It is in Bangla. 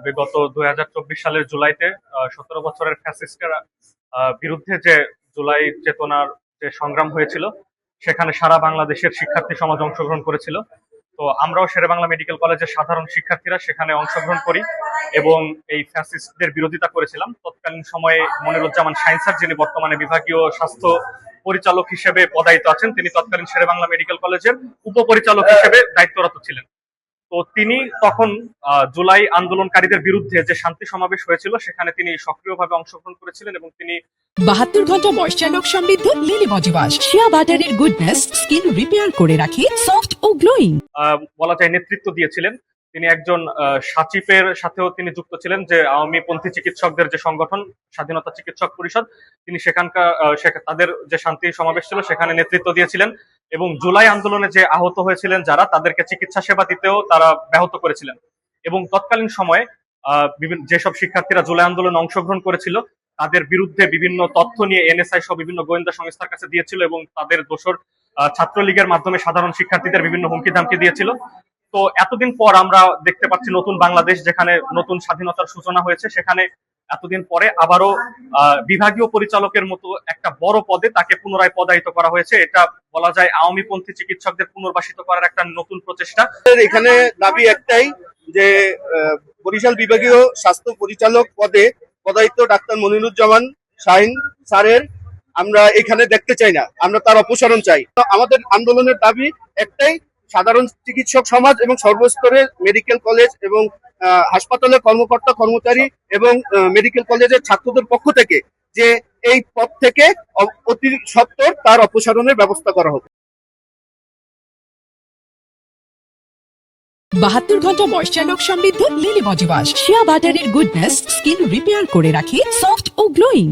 বিগত 2024 সালের জুলাইতে 17 বছরের ফ্যাসিস্টের বিরুদ্ধে যে জুলাই চেতনার যে সংগ্রাম হয়েছিল, সেখানে সারা বাংলাদেশের শিক্ষার্থী সমাজ অংশগ্রহণ করেছিল। তো আমরাও শেরেবাংলা মেডিকেল কলেজের সাধারণ শিক্ষার্থীরা সেখানে অংশগ্রহণ করি এবং এই ফ্যাসিস্টদের বিরোধিতা করেছিলাম। তৎকালীন সময়ে মনিরুজ্জামান শাহীন স্যার, যিনি বর্তমানে বিভাগীয় স্বাস্থ্য পরিচালক হিসেবে পদায়িত আছেন, তিনি তৎকালীন শেরেবাংলা মেডিকেল কলেজের উপপরিচালক হিসেবে দায়িত্বরত ছিলেন। তো তিনি তখন জুলাই আন্দোলনকারীদের বিরুদ্ধে যে শান্তি সমাবেশ হয়েছিল সেখানে তিনি সক্রিয়ভাবে অংশগ্রহণ করেছিলেন এবং তিনি 72 ঘন্টা ময়েশ্চার লক সমৃদ্ধ লিলি বডি ওয়াশ শিয়া বাটারের গুডনেস স্কিন রিপেয়ার করে রাখে সফট ও গ্লোয়িং বলা যায় নেতৃত্ব দিয়েছিলেন। তিনি একজন সাচিপের সাথেও তিনি যুক্ত ছিলেন, যে আওয়ামী পন্থী চিকিৎসকদের যে সংগঠন স্বাধীনতা চিকিৎসক পরিষদ, তিনি সেখানকার তাদের যে শান্তি সমাবেশ ছিল সেখানে নেতৃত্ব দিয়েছিলেন এবং জুলাই আন্দোলনে যে আহত হয়েছিলেন যারা, তাদেরকে চিকিৎসা সেবা দিতেও তারা ব্যাহত করেছিলেন। এবং তৎকালীন সময়ে যেসব শিক্ষার্থীরা জুলাই আন্দোলনে অংশগ্রহণ করেছিল তাদের বিরুদ্ধে বিভিন্ন তথ্য নিয়ে এনএসআই সহ বিভিন্ন গোয়েন্দা সংস্থার কাছে দিয়েছিল এবং তাদের দোসর ছাত্রলীগের মাধ্যমে সাধারণ শিক্ষার্থীদের বিভিন্ন হুমকি ধামকি দিয়েছিল। তো এতদিন পর আমরা দেখতে পাচ্ছি নতুন বাংলাদেশ, যেখানে নতুন স্বাধীনতার সূচনা হয়েছে, সেখানে এতদিন পরে আবারও বিভাগীয় পরিচালকের মতো একটা বড় পদে তাকে পুনরায় পদায়িত করা হয়েছে। এটা বলা যায় আওয়ামী পন্থী চিকিৎসকদের পুনর্বাসিত করার একটা নতুন প্রচেষ্টা। এখানে দাবি একটাই যে বরিশাল বিভাগীয় স্বাস্থ্য পরিচালক পদে পদায়িত ডাক্তার মনিরুজ্জামান শাহীন স্যারের আমরা এখানে দেখতে চাই না, আমরা তার অপসারণ চাই। আমাদের আন্দোলনের দাবি একটাই, সাধারণ চিকিৎসক সমাজ এবং সর্বস্তরের মেডিকেল কলেজ এবং হাসপাতালের কর্মকর্তা কর্মচারী এবং মেডিকেল কলেজের ছাত্রদের পক্ষ থেকে যে এই পদ থেকে অতি সত্বর তার অপসারণের ব্যবস্থা করা হবে। 72 ঘন্টা ময়েশ্চার লক সমৃদ্ধ লিলি বডি ওয়াশ শিয়া বাটারের গুডনেস স্কিন রিপেয়ার করে রাখে সফট ও গ্লোয়িং